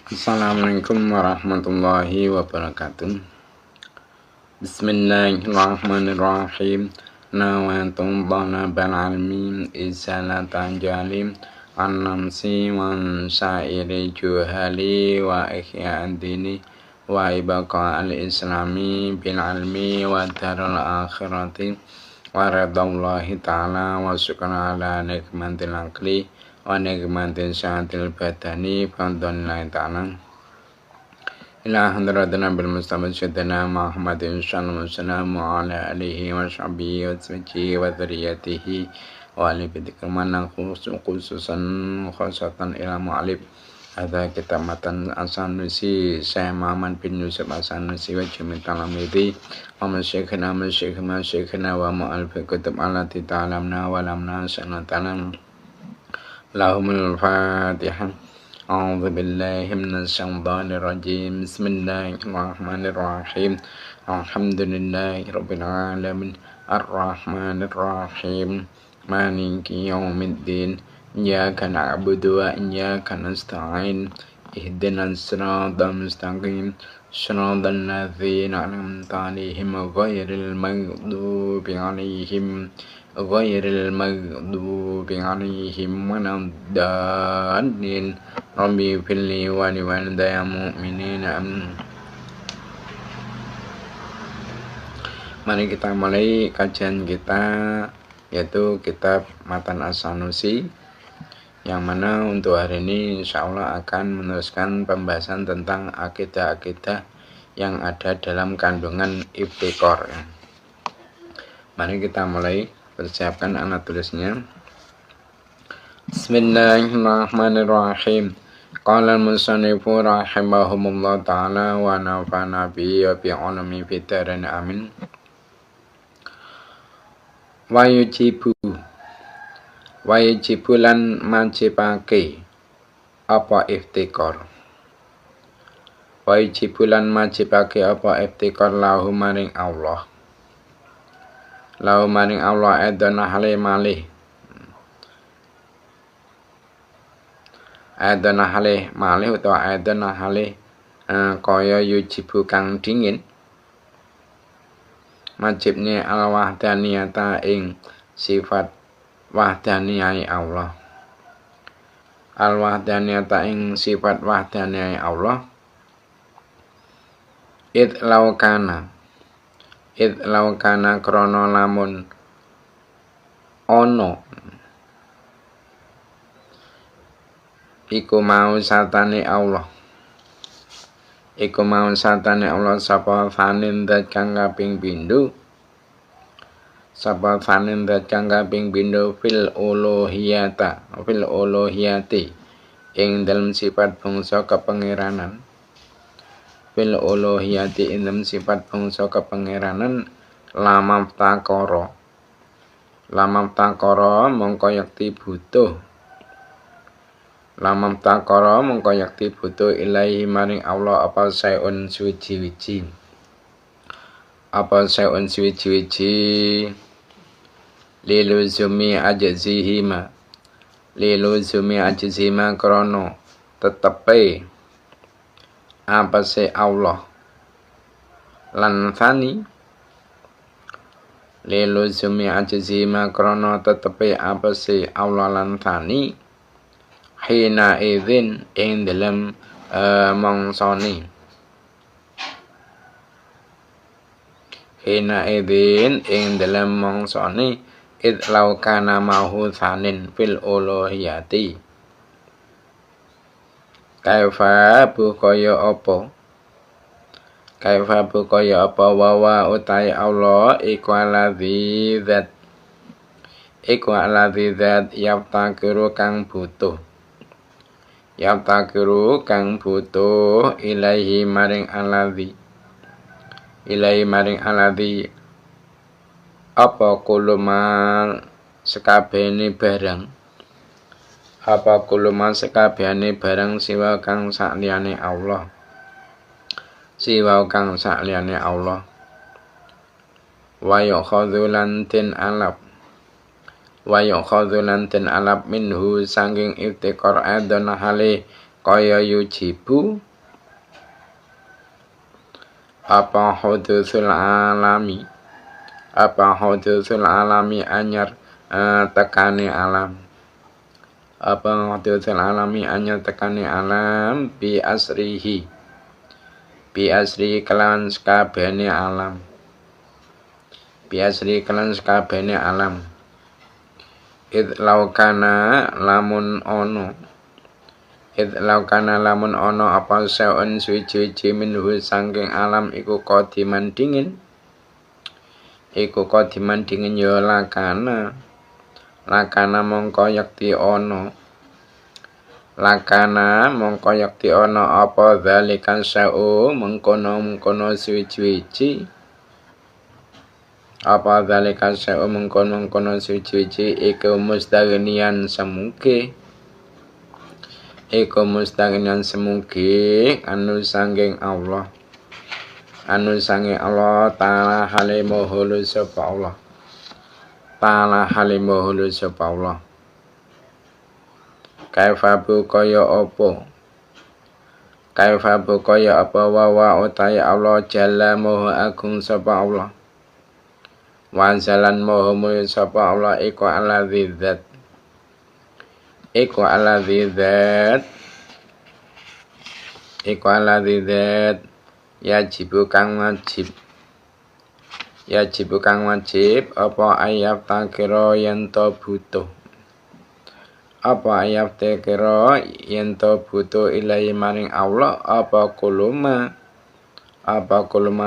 Assalamualaikum warahmatullahi wabarakatuh. Bismillahirrahmanirrahim. Nawatum talabal ilmi izalatan jalim an-namsi wan sa'iri juhali wa ihya'ad dini wa ibaqa al-islami bil ilmi wa darul akhirati wa radallahi ta'ala wa syukran ala nikmatil aqli wa nikmatin syahatil badani fadlillahi ta'ala ila hadratina bil mustafa syedana Muhammadin sallallahu alaihi wasallam wa ala alihi wa sahbihi wa sahbihi wa dzurriyyatihi wa ali bidikman khususan khasatan ila mu'alib ada kita matan As-Sanusi Syekh Muhammad bin Yusuf As-Sanusi wa jami' talamidi wa masyikhina wa mu'alif kutub allati ta'alamna wa lamna sanatalam lahumul fatihah. A'udzu billahi minasy syaithanir rajim. Bismillahirrahmanirrahim. Alhamdulillahirabbil alamin. Arrahmanir rahim. Maliki yaumiddin. Iyyaka na'budu wa iyyaka nasta'in. Ihdinas siratal mustaqim. Shiratal ladzina an'amta 'alaihim ghairil maghdubi 'alaihim waladdallin. Rabbi firli wa liwalidayya mu'minina. Mari kita mulai kajian kita, yaitu kitab Matan As-Sanusi, yang mana untuk hari ini insyaallah akan meneruskan pembahasan tentang akidah-akidah yang ada dalam kandungan iftikor. Mari kita mulai, persiapkan alat tulisnya. Bismillahirrahmanirrahim. Qala al-musannifu rahimahumullah ta'ala wa nafa'ana bihi wa bi 'ulumi fid dharain amin. Wa yujibu lan majibake apa iftikar. Wa yujibu lan majibake apa iftikar lahu maring Allah. Lahu maring Allah edana hale malih. Edana hale malih utawa edana hale kaya yujibu kang dingin. Majibnya al-wahdaniyata ing sifat wahdaniyai Allah. Al-wahdaniyata ing sifat wahdaniyai Allah. Id laukana krono lamun ono iku mau satane Allah sapa fanin dat kang kaping pindho fil uluhiyati ing dalem sifat bangsa kepangeranan. Fil uluhiyati ing dalem sifat bangsa kepangeranan lamam takara mongko yakti butuh ilahi maring Allah apa sayun suci-wici liluzumi ajzihima krono tetepe apa se Allah lan fani liluzumi ajzihima krono tetepe apa se Allah lan fani hina idzin ing dalam mangsane id laukana mahu thanin fil uluhiyati kaifa bu kaya apa wa utai Allah iku aladzi zat yaftakiru kang butuh ilaihi maring aladzi apa kuluman sekabehane barang siwa kang sakliyane Allah wa yukhadhu lan den alap minhu sanging iftikar adon hale kaya yujibu apa hudusul alami anyar tekane alam bi asrihi kelan sakabehane alam id laukana lamun ono apa saun suci minhu sangking alam iku qadiman dingin ya lakana mongko yakti ono apa zalikan sa'u mengkono suci iku mustaghniyan semuge anu sangking Allah ta'ala halimuhulu sapa Allah kaifa kaya apa wa utai Allah jalla maha agung sapa Allah wa zalan maha mulya sapa Allah iku alladzi zat yajibu kang wajib apa ayat takira yen to butuh ilahi maring Allah apa kuluma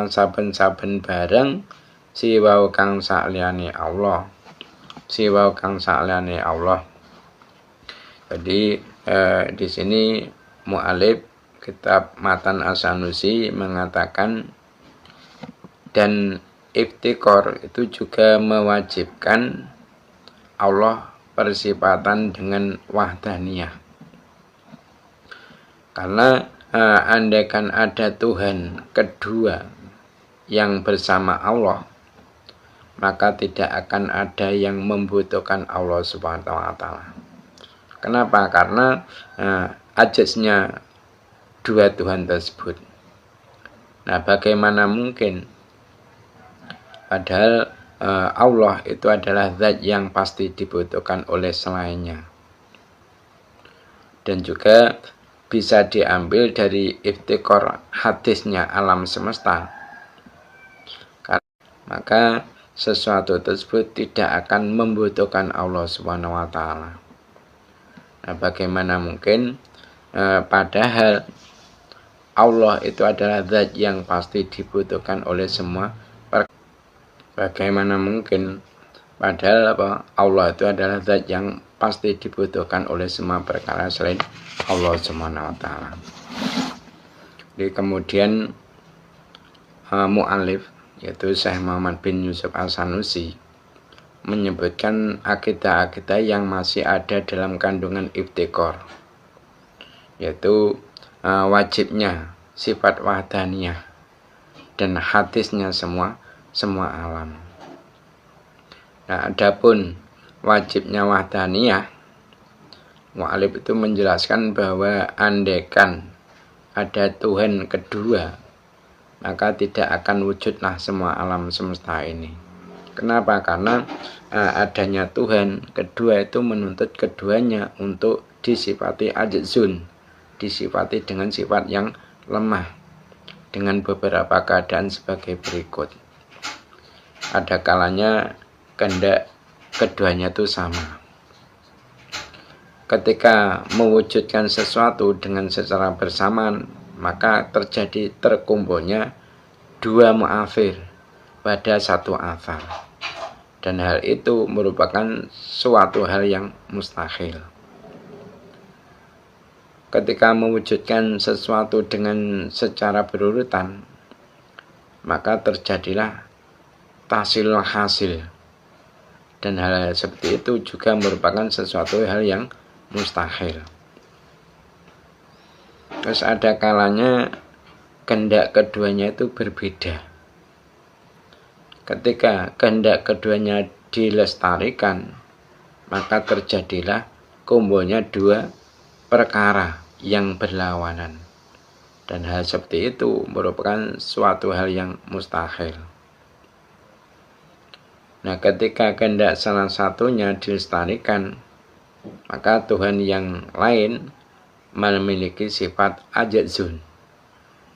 saben-saben bareng siwa kang sakliyane Allah Jadi di sini mu'alif kitab Matan As-Sanusi mengatakan dan iftikor itu juga mewajibkan Allah bersifatan dengan wahdaniyah. Karena andaikan ada Tuhan kedua yang bersama Allah, maka tidak akan ada yang membutuhkan Allah Subhanahu wa taala. Kenapa? Karena ajasnya dua Tuhan tersebut. Nah, bagaimana mungkin? Padahal Allah itu adalah zat yang pasti dibutuhkan oleh selainnya. Dan juga bisa diambil dari iftikor hadisnya alam semesta. Maka sesuatu tersebut tidak akan membutuhkan Allah Subhanahu wa taala. Nah, bagaimana mungkin padahal Allah itu adalah zat yang pasti dibutuhkan oleh semua. Bagaimana mungkin padahal Allah itu adalah zat yang pasti dibutuhkan oleh semua perkara selain Allah Subhanahu wa taala. Jadi kemudian mu'alif yaitu Syekh Muhammad bin Yusuf As-Sanusi menyebutkan akidah-akidah yang masih ada dalam kandungan iftikor, yaitu wajibnya sifat wahdaniyah dan hadisnya semua alam. Nah, adapun wajibnya wahdaniyah, mu'alif itu menjelaskan bahwa andaikan ada Tuhan kedua, maka tidak akan wujudlah semua alam semesta ini. Kenapa? Karena adanya Tuhan kedua itu menuntut keduanya untuk disifati ajzun, disifati dengan sifat yang lemah, dengan beberapa keadaan sebagai berikut. Ada kalanya kehendak keduanya itu sama. Ketika mewujudkan sesuatu dengan secara bersamaan, maka terjadi terkumpulnya dua mu'athir pada satu athar. Dan hal itu merupakan suatu hal yang mustahil. Ketika mewujudkan sesuatu dengan secara berurutan, maka terjadilah tahsilul hasil. Dan hal seperti itu juga merupakan sesuatu hal yang mustahil. Terus ada kalanya kehendak keduanya itu berbeda. Ketika kehendak keduanya dilestarikan, maka terjadilah kumpulnya dua perkara yang berlawanan. Dan hal seperti itu merupakan suatu hal yang mustahil. Nah, ketika kehendak salah satunya dilestarikan, maka Tuhan yang lain memiliki sifat ajazun.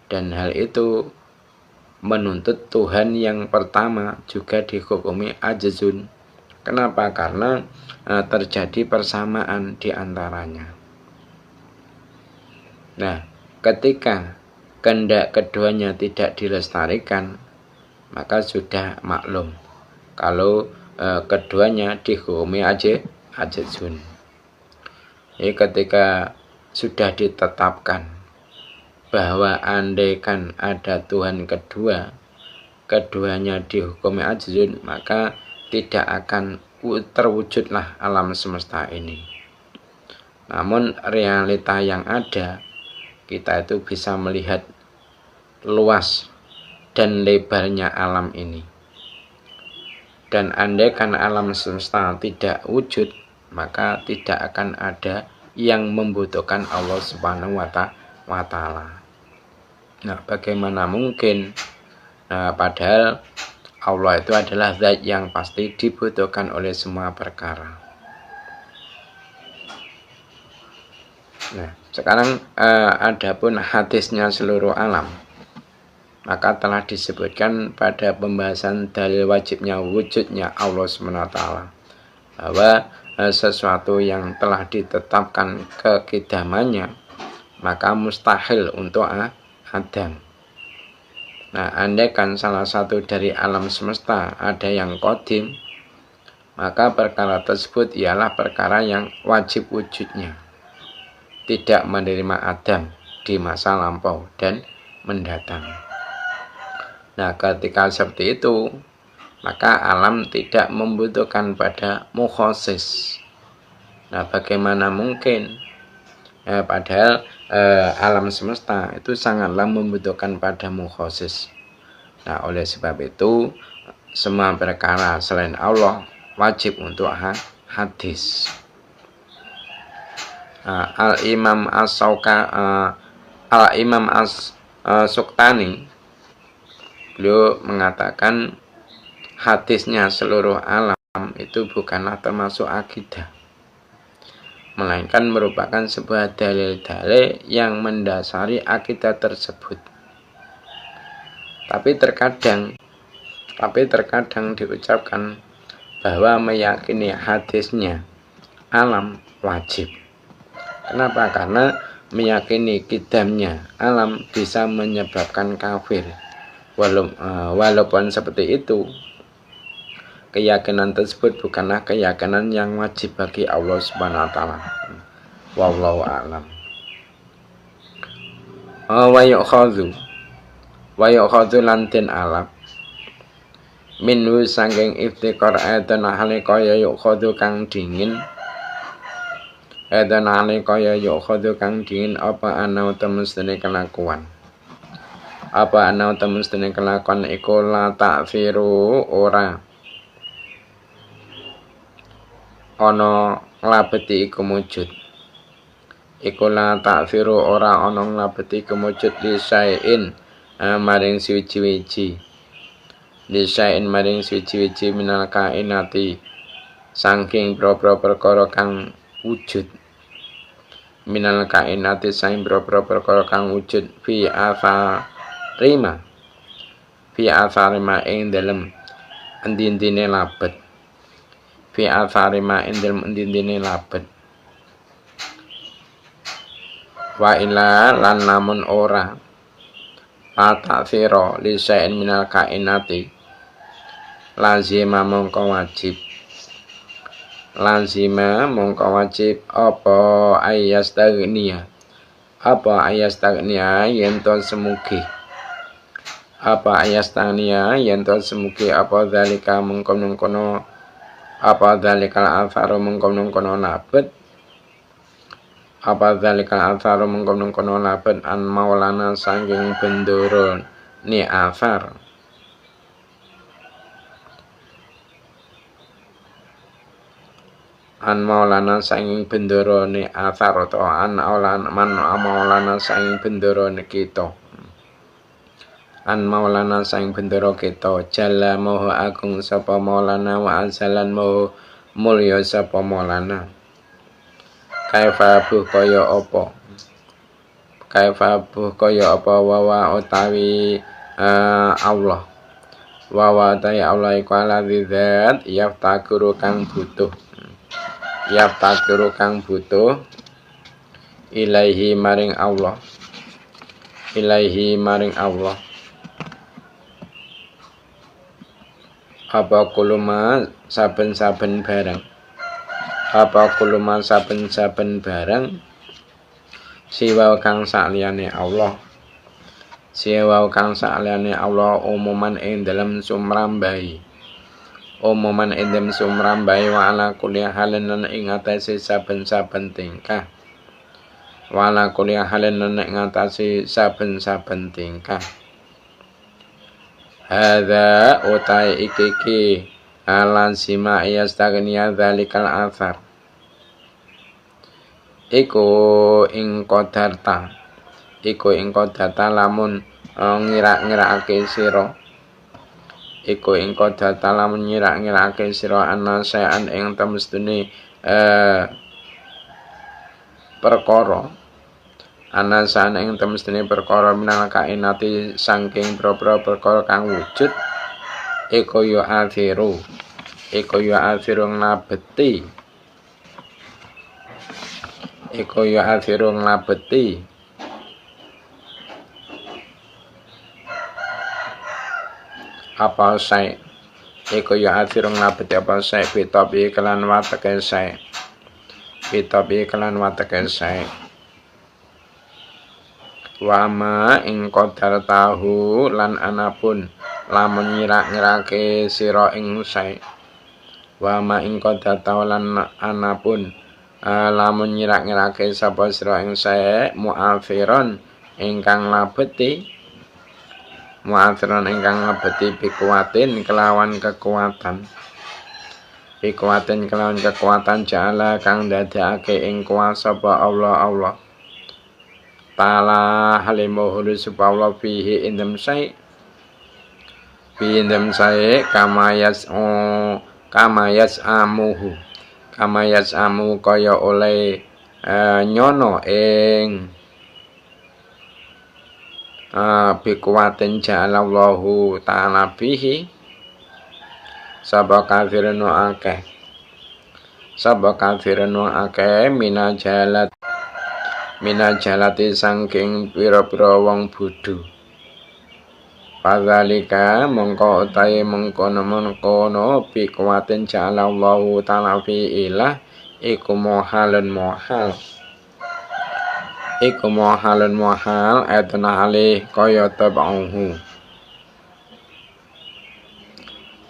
Dan hal itu menuntut Tuhan yang pertama juga dihukumi ajazun. Kenapa? Karena terjadi persamaan di antaranya. Nah, ketika kehendak keduanya tidak dilestarikan, maka sudah maklum kalau keduanya dihukumi ajazun. Jadi ketika sudah ditetapkan bahwa andaikan ada Tuhan kedua, keduanya dihukumi ajazun, maka tidak akan terwujudlah alam semesta ini. Namun realita yang ada, kita itu bisa melihat luas dan lebarnya alam ini. Dan andaikan alam semesta tidak wujud, maka tidak akan ada yang membutuhkan Allah Subhanahu wa Ta'ala. Nah, bagaimana mungkin? Nah, padahal Allah itu adalah zat yang pasti dibutuhkan oleh semua perkara. Nah, sekarang adapun hadisnya seluruh alam, maka telah disebutkan pada pembahasan dalil wajibnya wujudnya Allah SWT, bahwa sesuatu yang telah ditetapkan kekidamannya, maka mustahil untuk Adam. Nah, andaikan salah satu dari alam semesta ada yang qadim, maka perkara tersebut ialah perkara yang wajib wujudnya, tidak menerima Adam di masa lampau dan mendatang. Nah, ketika seperti itu, maka alam tidak membutuhkan pada mukhasis. Nah, bagaimana mungkin? Padahal alam semesta itu sangatlah membutuhkan pada mukhasis. Nah, oleh sebab itu, semua perkara selain Allah wajib untuk hadis. Al-Imam As-Suqtani, beliau mengatakan hadisnya seluruh alam itu bukanlah termasuk akidah, melainkan merupakan sebuah dalil-dalil yang mendasari akidah tersebut. Tapi terkadang diucapkan bahwa meyakini hadisnya alam wajib. Kenapa? Karena meyakini kidamnya alam bisa menyebabkan kafir. Walaupun seperti itu, keyakinan tersebut bukanlah keyakinan yang wajib bagi Allah Subhanahu wa Ta'ala. Wallahu a'lam. Wa yukhadhu lantin alam minhu sangking iftikar edan ahli kaya yukhadhu kang dingin, edan ahli kaya yukhadhu kang dingin apa anau temestene kelakuan. Apa anau temestene kelakuan iku la ta'firu ora ana nglabeti iku mujud. Iku la ta'firu ora ana nglabeti iku mujud li syai'in maring suci-wici. Li syai'in maring suci-wici minal kainati saking boro-boro perkara kang wujud. Minal kainati saking boro-boro perkara kang wujud fi atharima ing dalem endi-endine labet. Fi atharima ing dalem endi-endine labet. Wa ila lan lamun ora ta'thira li syai'in minal kainati lazima mongko wajib apa ayastagniya yen to semugi apa zalika mengkono apa zalikal atharu mengkono labet apa zalikal atharu mengkono labet an maulana saking bendoro ni athar an maulana saing bendarane athar utawa an maulana saing bendarane kita an maulana saing bendara kita jalla maha agung sapa maulana wa azalan maha mulya sapa maulana kaifa buh kaya apa wa utawi Allah wa ta'i Allah iku ala dzat yaftakuru kang butuh ilaihi maring Allah apa kuluma saben-saben barang siwa kang saliyane Allah umuman ing dalem sumrambai wa ala kulli halin ing atase saben-saben tingkah hadza utai iki lazima yastagniya dzalikal athar iku ing qadarta lamun ngira-ngirakake sira ana sayan ing temestune perkara minal kainati saking propro perkara kang wujud iku ya athiru nglabeti apa sae bitopi kelan wateke sae wama ing qadar tahu lan anapun lamun nyirak-nyirake sira ing sae lamun nyirak-nyirake sapa sira ing sae mu'afiron ingkang labeti bikuatin kelawan kekuatan jala kang dadekake ing kuasa apa Allah Ta'ala halimuhulu subhanallah fihi indem say kamayas amu kaya oleh nyono ing bikuatin ja'alallahu ta'ala fihi sabak kafirun akeh minajalati saking pira-pira wong bodho padzalika mongko utahe mengkono bikuatin ja'alallahu ta'ala fi ilah iku mohalun mohal etna alih kaya tab'uhu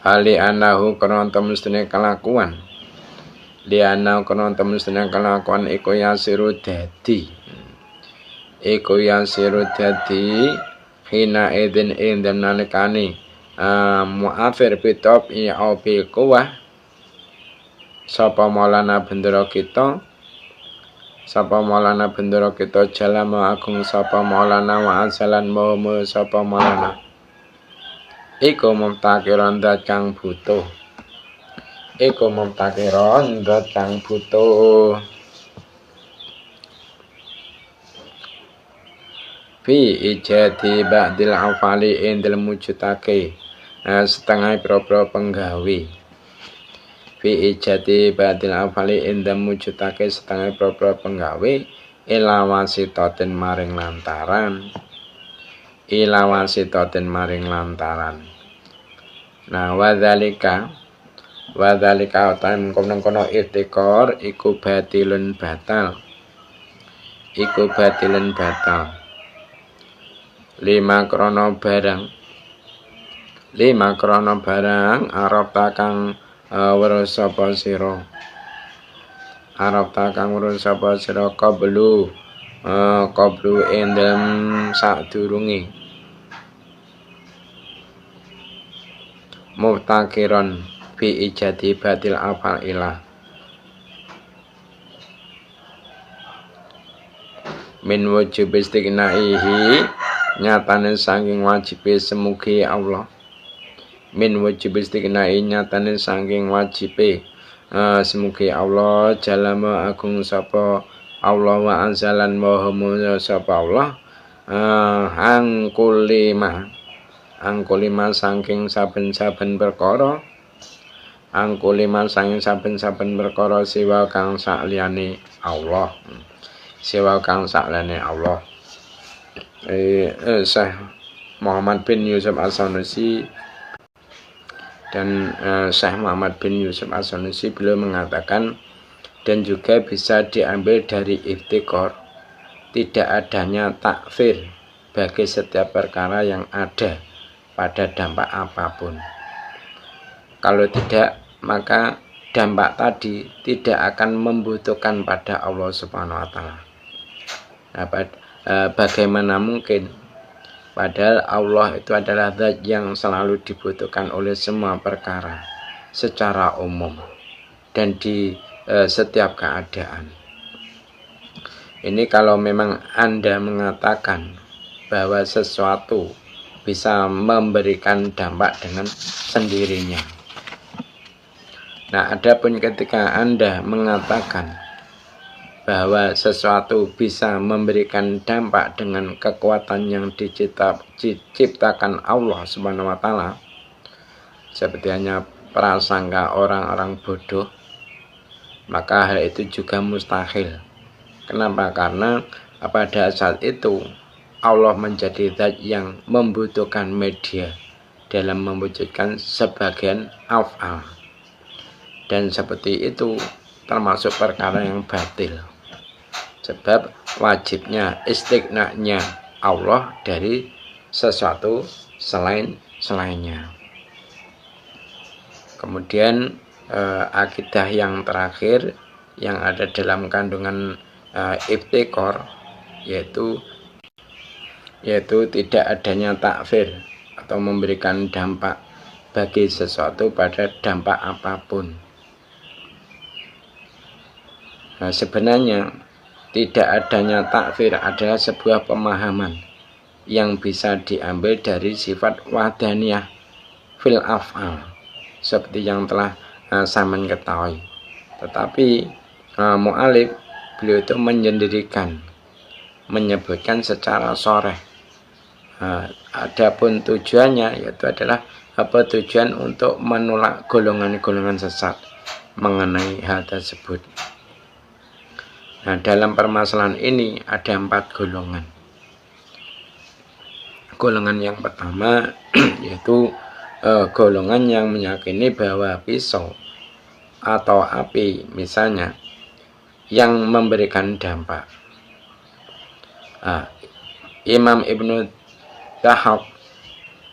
hali anahu kana temestune kelakuan iku yasiru dadi hina idin ing nalikane mu'afir bitop au bil kuwah sapa maulana bendera kita jalama agung sapa maulana wa asalan mau sapa maulana iku mumtakiron dat kang butuh fi ijadi ba'dil afali indel mujudake setengah pro penggawe setengah pro penggawe ilawasitoten maring lantaran nah wadzalika kono irtikor iku batilun batal lima krono barang arab takang weruh sapa sira qablu endem sadurunge muftakiron fi ijadi batil afal ilah min wujub istiqnaihi nyatane saking wajibe semugi Allah min wujub istiqnai nyatane saking wajibe semugi Allah jalama agung sapa Allah wa azalan maha mulia sapa Allah angkulima saking saben-saben perkara angkulima saking saben-saben perkara siwa kang sakliyane Allah Syekh Muhammad bin Yusuf As-Sanusi dan Syekh Muhammad bin Yusuf As-Sanusi beliau mengatakan dan juga bisa diambil dari iftikor tidak adanya takfir bagi setiap perkara yang ada pada dampak apapun. Kalau tidak, maka dampak tadi tidak akan membutuhkan pada Allah Subhanahu wa taala. Bagaimana mungkin? Padahal Allah itu adalah zat yang selalu dibutuhkan oleh semua perkara secara umum dan di setiap keadaan. Ini kalau memang Anda mengatakan bahwa sesuatu bisa memberikan dampak dengan sendirinya. Nah, adapun ketika Anda mengatakan bahwa sesuatu bisa memberikan dampak dengan kekuatan yang diciptakan Allah Subhanahu wa taala, seperti hanya prasangka orang-orang bodoh, maka hal itu juga mustahil. Kenapa? Karena pada saat itu Allah menjadi zat yang membutuhkan media dalam mewujudkan sebagian af'al, dan seperti itu termasuk perkara yang batil. Sebab wajibnya istiqna'nya Allah dari sesuatu selainnya. Kemudian akidah yang terakhir yang ada dalam kandungan iftikor yaitu tidak adanya takfir atau memberikan dampak bagi sesuatu pada dampak apapun. Nah, sebenarnya tidak adanya takfir adalah sebuah pemahaman yang bisa diambil dari sifat wahdaniyah fil af'al seperti yang telah saya ketahui. Tetapi mu'alif beliau itu menyebutkan secara sharih. Adapun tujuannya yaitu adalah tujuan untuk menolak golongan-golongan sesat mengenai hal tersebut. Nah, dalam permasalahan ini ada 4 golongan. Golongan yang pertama yaitu golongan yang meyakini bahwa pisau atau api misalnya yang memberikan dampak. Imam Ibnu Dahab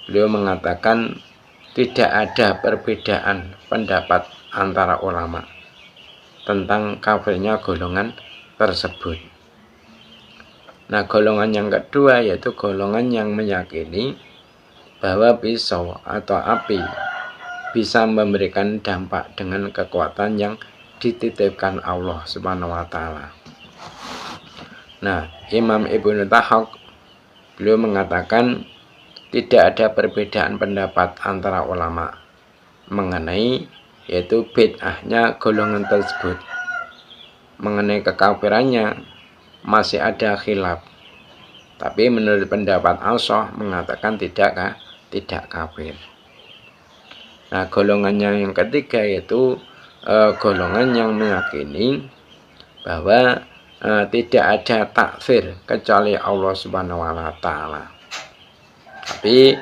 beliau mengatakan tidak ada perbedaan pendapat antara ulama tentang kafirnya golongan tersebut. Nah, golongan yang kedua yaitu golongan yang meyakini bahwa pisau atau api bisa memberikan dampak dengan kekuatan yang dititipkan Allah Subhanahu wa taala. Nah, Imam Ibnu Dahab beliau mengatakan tidak ada perbedaan pendapat antara ulama mengenai yaitu bid'ahnya golongan tersebut. Mengenai kekafirannya masih ada khilaf. Tapi menurut pendapat Al-Shah mengatakan tidak kafir. Nah, golongannya yang ketiga yaitu golongan yang meyakini bahwa tidak ada takfir kecuali Allah Subhanahu wa taala. Tapi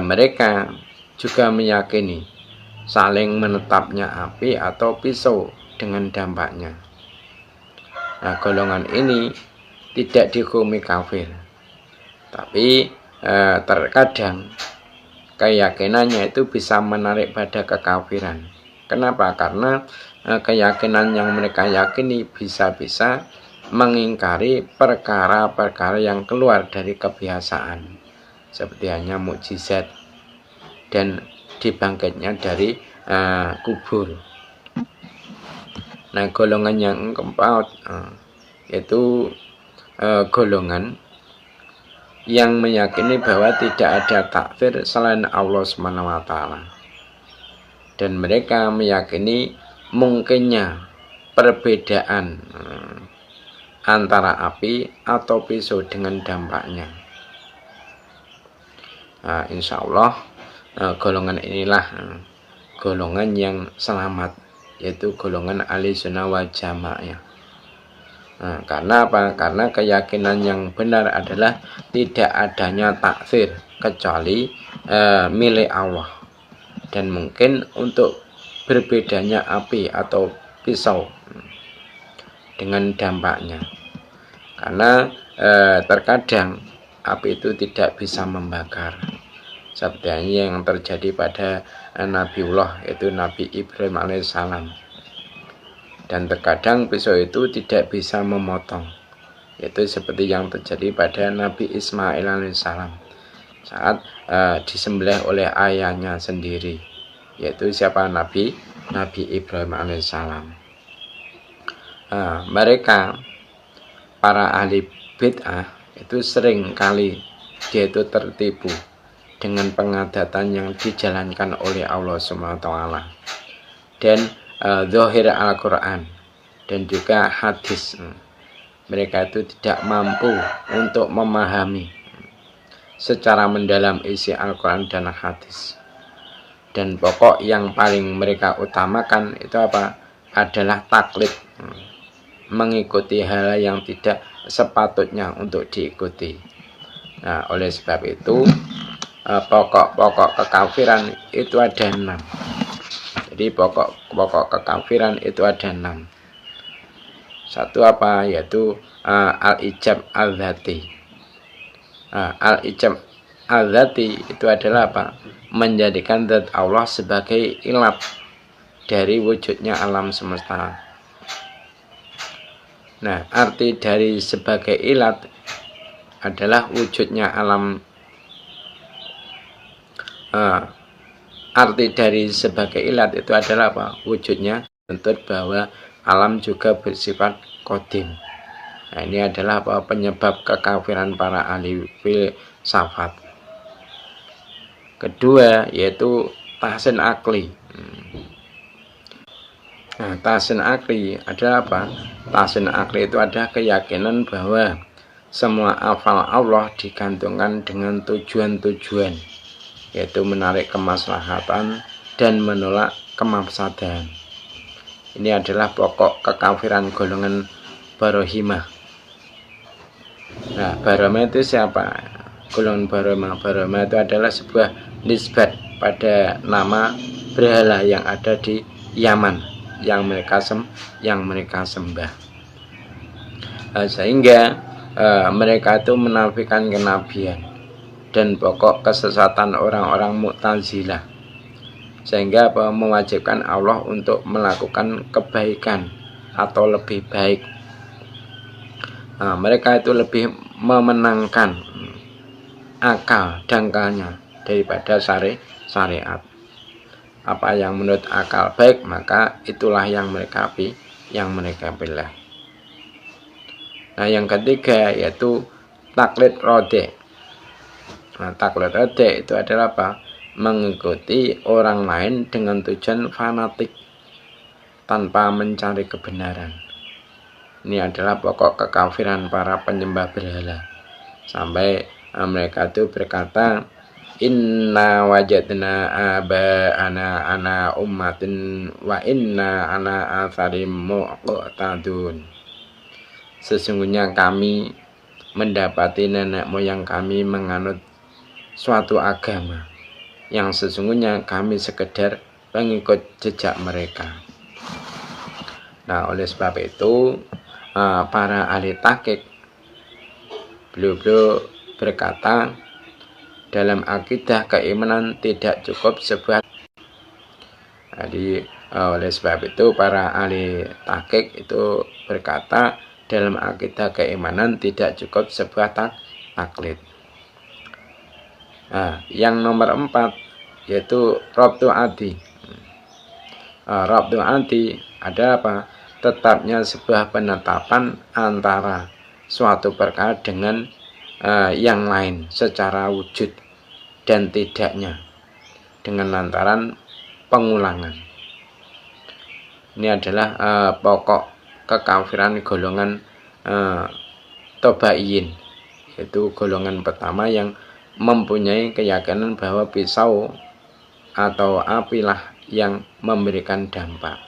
mereka juga meyakini saling menetapnya api atau pisau dengan dampaknya. Nah, golongan ini tidak dihukumi kafir. Tapi terkadang keyakinannya itu bisa menarik pada kekafiran. Kenapa? Karena keyakinan yang mereka yakini bisa-bisa mengingkari perkara-perkara yang keluar dari kebiasaan, seperti hanya mukjizat dan dibangkitnya dari kubur. Nah, golongan yang keempat yaitu golongan yang meyakini bahwa tidak ada takdir selain Allah Subhanahu wa taala. Dan mereka meyakini mungkinnya perbedaan antara api atau pisau dengan dampaknya. Insya Allah golongan inilah golongan yang selamat, yaitu golongan ahli sunnah wal jamaah. Karena apa? Karena keyakinan yang benar adalah tidak adanya takdir kecuali milik Allah, dan mungkin untuk berbedanya api atau pisau dengan dampaknya. Karena terkadang api itu tidak bisa membakar, seperti yang terjadi pada Nabiullah, yaitu Nabi Ibrahim alaihissalam. Dan terkadang pisau itu tidak bisa memotong, yaitu seperti yang terjadi pada Nabi Ismail alaihissalam saat disembelih oleh ayahnya sendiri, yaitu siapa? Nabi Ibrahim alaihissalam. Mereka para ahli bid'ah itu sering kali dia itu tertipu dengan pengadatan yang dijalankan oleh Allah SWT dan zahir Al-Quran dan juga hadis. Mereka itu tidak mampu untuk memahami secara mendalam isi Al-Quran dan hadis. Dan pokok yang paling mereka utamakan itu apa? Adalah taklid, mengikuti hal yang tidak sepatutnya untuk diikuti. Oleh sebab itu pokok-pokok kekafiran itu ada 6. Jadi pokok kekafiran itu ada 6. Satu apa? Yaitu al-ijab al-dzati. Al-ijab al-dzati itu adalah apa? Menjadikan zat Allah sebagai ilat dari wujudnya alam semesta. Nah, arti dari sebagai ilat adalah wujudnya alam. Arti dari sebagai ilat itu adalah apa? Wujudnya tentu bahwa alam juga bersifat qadim. Nah, ini adalah apa? Penyebab kekafiran para ahli filsafat. Kedua yaitu tahsin akli. Nah, tahsin akli adalah apa? Tahsin akli itu adalah keyakinan bahwa semua afal Allah digantungkan dengan tujuan-tujuan, yaitu menarik kemaslahatan dan menolak kemafsadatan. Ini adalah pokok kekafiran golongan Barohimah. Nah, Baromah itu siapa? Golongan Baromah itu adalah sebuah nisbat pada nama berhala yang ada di Yaman yang mereka sembah. Sehingga mereka itu menafikan kenabian dan pokok kesesatan orang-orang Mu'tazilah, sehingga mewajibkan Allah untuk melakukan kebaikan atau lebih baik. Mereka itu lebih memenangkan akal dangkalnya daripada syariat. Apa yang menurut akal baik, maka itulah yang mereka pilih. Nah, yang ketiga yaitu taklid rode. Nah, taklid rode itu adalah apa? Mengikuti orang lain dengan tujuan fanatik tanpa mencari kebenaran. Ini adalah pokok kekafiran para penyembah berhala. Sampai mereka itu berkata, inna wajadna aba'ana ana ummatin wa inna ana atharim muqtadun. Sesungguhnya kami mendapati nenek moyang kami menganut suatu agama yang sesungguhnya kami sekedar pengikut jejak mereka. Nah, oleh sebab itu para ahli tahqiq beliau berkata, dalam akidah keimanan tidak cukup sebuah. Jadi oleh sebab itu para ahli tahqiq itu berkata, dalam akidah keimanan tidak cukup sebuah taklid. Yang nomor 4 yaitu rabtu adi. Rabtu adi adalah apa? Tetapnya sebuah penetapan antara suatu perkara dengan yang lain secara wujud dan tidaknya dengan lantaran pengulangan. Ini adalah pokok kekafiran golongan Tobaiyin, yaitu golongan pertama yang mempunyai keyakinan bahwa pisau atau apilah yang memberikan dampak.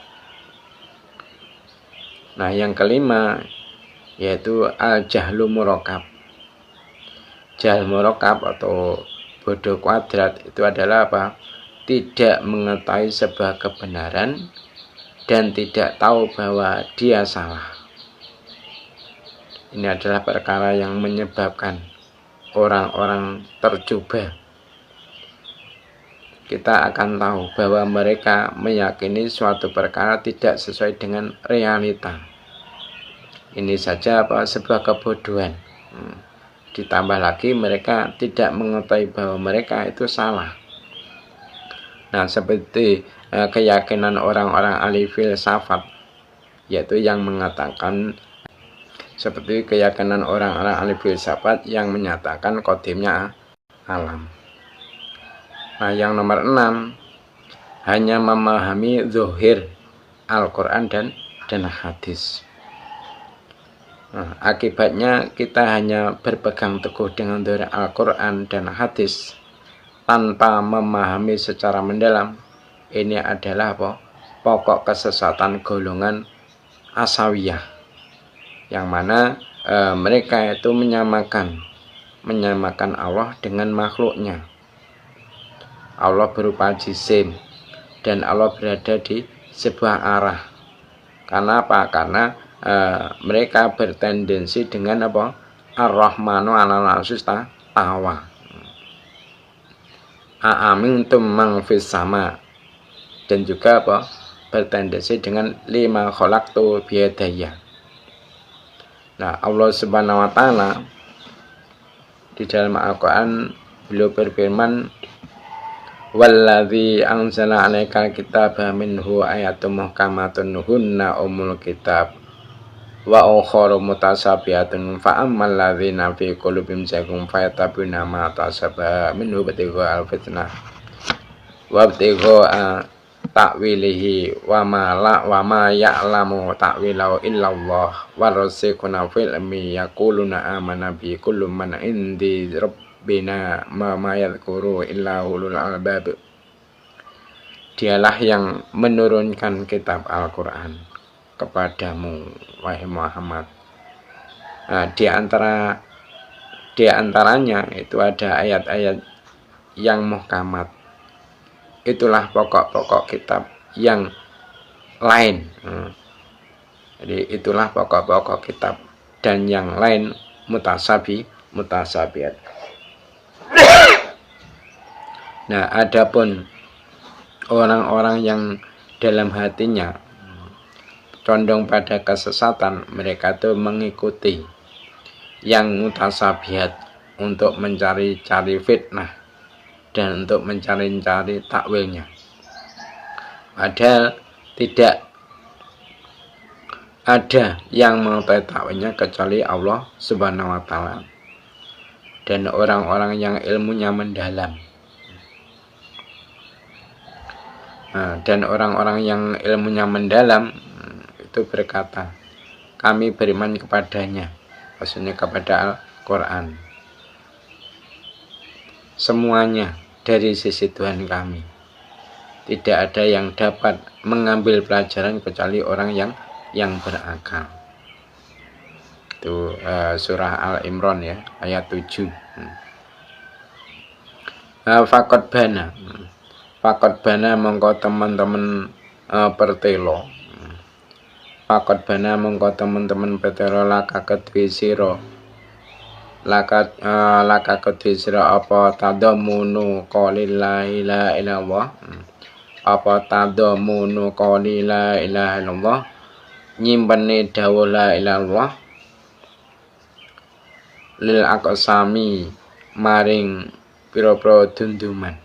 Nah, yang kelima yaitu al-jahlu murakkab. Jahl murakkab atau bodoh kuadrat itu adalah apa? Tidak mengetahui sebuah kebenaran dan tidak tahu bahwa dia salah. Ini adalah perkara yang menyebabkan orang-orang tercoba. Kita akan tahu bahwa mereka meyakini suatu perkara tidak sesuai dengan realita. Ini saja sebuah kebodohan. Ditambah lagi mereka tidak mengetahui bahwa mereka itu salah. Nah, seperti keyakinan orang-orang ahli filsafat, yaitu yang mengatakan seperti keyakinan orang-orang ahli filsafat yang menyatakan qadimnya alam. Nah, yang nomor 6 hanya memahami zahir Al-Quran dan hadis. Nah, akibatnya kita hanya berpegang teguh dengan zahir Al-Quran dan hadis tanpa memahami secara mendalam. Ini adalah pokok kesesatan golongan Asawiyah, yang mana mereka itu menyamakan Allah dengan makhluknya. Allah berupa jisim dan Allah berada di sebuah arah. Karena apa? Karena mereka bertendensi dengan Ar-Rahmanu 'alal 'arsy tawa. A'amintum man fis sama, dan juga bertendensi dengan lima khalaqtu biyadayya. Nah, Allah Subhanahu wa taala di dalam Al-Qur'an beliau berfirman, "Wallazi anzala 'alaikal kitaba minhu ayatun muhkamatun hunna ummul kitab wa ukharu mutasabihatun fa ammal ladzina fi qulubihim zaygun fayatabuna ma tasaba minhu batigha al-fitnah wa batigha ta'wilihi wa ma ya'lamu ta'wilahu illallah warasikhuna fil ilmi yaquluna amana bi kullum man indi rabbina ma yadhkuru illa ulul albab." Dialah yang menurunkan kitab Al-Quran kepadamu, wahai Muhammad. Nah, di antaranya itu ada ayat-ayat yang muhkamat. Itulah pokok-pokok kitab yang lain. Jadi itulah pokok-pokok kitab, dan yang lain mutasabihat. Nah, adapun orang-orang yang dalam hatinya condong pada kesesatan, mereka itu mengikuti yang mutasabihat untuk mencari-cari fitnah dan untuk mencari-cari takwilnya. Padahal tidak ada yang mengetahui takwilnya kecuali Allah Subhanahu wa taala dan orang-orang yang ilmunya mendalam. Nah, dan orang-orang yang ilmunya mendalam itu berkata, kami beriman kepadanya, maksudnya kepada Al-Quran, semuanya dari sisi Tuhan kami. Tidak ada yang dapat mengambil pelajaran kecuali orang yang berakal. Itu surah Al-Imran ya, ayat 7. Fakot bana mongko teman-teman pertelo. Fakot bana mongko teman-teman pertelo laka kedwi siro. Laka kedwi siro apa tadamunu qawli la ilaha illallah. Apa tadamunu qawli la ilaha illallah. Nyimpeni dawuh la ilaha illallah. Lil aqsami maring pira-pira dunduman.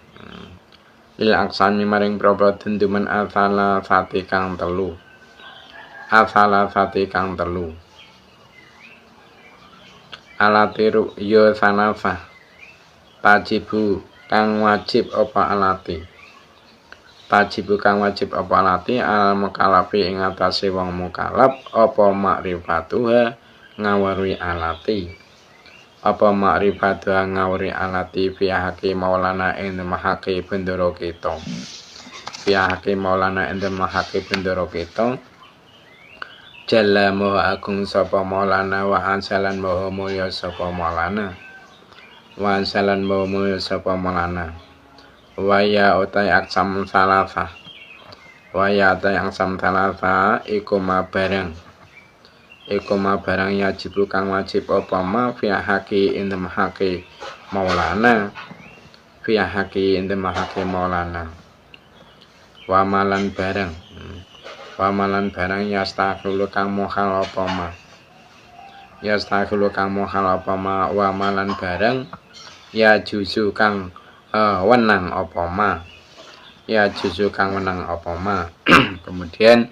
Lil aqsami maring pira-pira dunduman asala sati kang telu. alati ru'ya sanafah tajibu kang wajib apa alati tajibu kang wajib apa alati al mukalafi ing atase wong mukalaf apa makrifatuha ngawarui alati apa makrifatuha ngawarui alati fi haqi maulana ing mahaqi bendoro kita fi haqi maulana ing mahaqi bendoro kita Jalla Maha Agung sapa Maulana wa ansalan Maha Mulya sapa Maulana wa ansalan Maha Mulya sapa Maulana wa ya utai aksam salafah wa ya utai aksam salafah iku ma barang ya jibu kang wajib apa ma fi haqi indem haqi Maulana fi haqi indem haqi Maulana wa malan barang Pamalan barang yastaghulu kang mohal apa ma yastaghulu kang mohal apa ma wa malan barang ya juzu kang wenang apa ma ya juzu kang wenang apa ma kemudian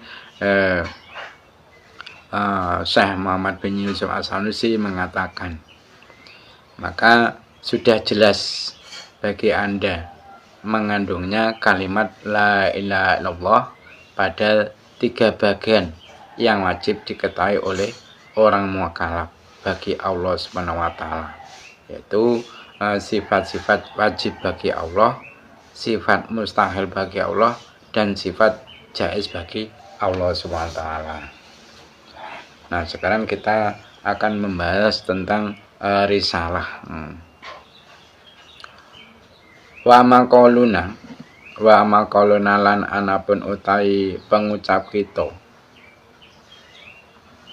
Syekh Muhammad bin Yusuf As-Sanusi mengatakan maka sudah jelas bagi Anda mengandungnya kalimat la ilaha illallah pada 3 bagian yang wajib diketahui oleh orang mukallaf bagi Allah Subhanahu wa taala, yaitu sifat-sifat wajib bagi Allah, sifat mustahil bagi Allah, dan sifat jaiz bagi Allah Subhanahu wa taala. Nah, sekarang kita akan membahas tentang risalah. Wa maqaluna lan anapun utai pengucap kita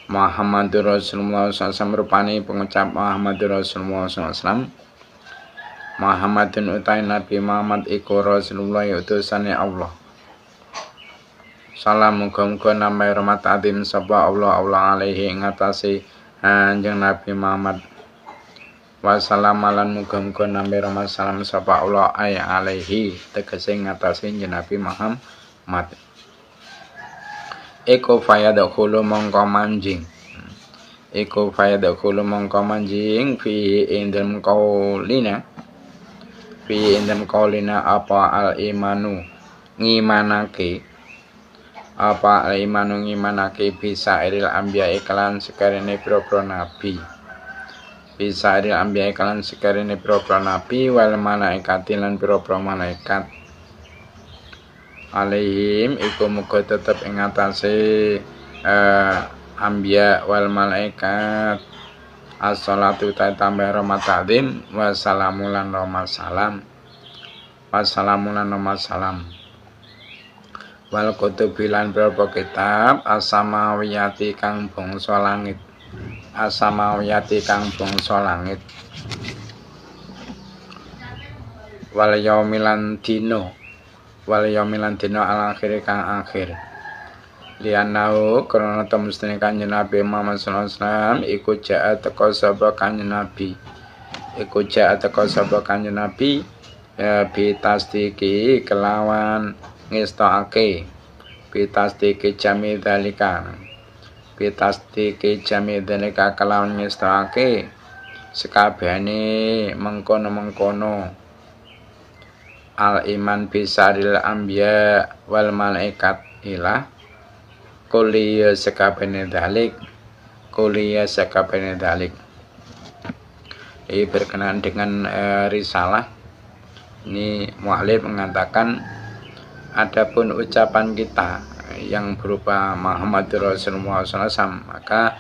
Muhammadur Rasulullah SAW rupani pengucap Muhammadur Rasulullah SAW Muhammadun utai Nabi Muhammad iku Rasulullah utusane Allah salam muga-muga namai rahmat adim sapa Allah alaihi ngatasi anjing Nabi Muhammad Wassalam lan muga-muga nampi rahmat salam sapa Allah alaihi tegese ngatasi Nabi Muhammad. Eko fayadakhulu mongko manjing. Eko fayadakhulu mongko manjing fi indem qaulina. Fi indem qaulina apa al imanu ngimanake. Apa al imanu ngimanake bisa iril anbiya iklan sekarene pro nabi. Bisa ada ambiya kalan sekarene pira-pira nabi wal malaikati lan pira-pira malaikat alaihim iku muga tetep ing atase ambiya wal malaikat as-salatu ta tambah rahmat ta'zim wa salamu lan rahmat salam wassalamu lan rahmat salam wal kutubi lan pira-pira kitab as-samawiyati kang bangsa langit asamawiyati kang bangsa langit wal yaumilan dino al akhir kang akhir lianau karena temustine kanjeng Nabi Muhammad sallallahu alaihi wasallam iku ja'a teka sapa kanjeng Nabi bi tasdiki kelawan ngestokake bi tasdiki jami dalika Pitastiki jami dalika kelawan ngestake sekabehane mengkono-mengkono al iman bisaril anbiya wal malaikat ilah kuliya sekabehane dalik ini berkenaan dengan risalah. Ini mu'alif mengatakan adapun ucapan kita yang berupa Muhammadur Rasulullah SAW maka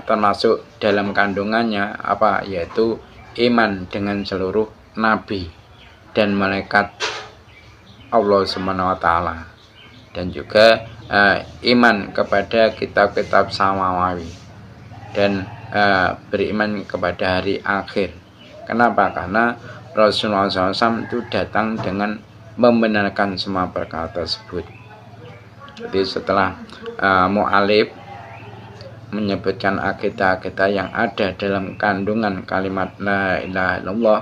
termasuk dalam kandungannya apa, yaitu iman dengan seluruh nabi dan malaikat Allah Subhanahu wa taala, dan juga iman kepada kitab-kitab samawi dan beriman kepada hari akhir. Kenapa? Karena Rasulullah SAW itu datang dengan membenarkan semua perkara tersebut. Jadi setelah mu'alif menyebutkan akidah-akidah yang ada dalam kandungan kalimat la ilaha illallah,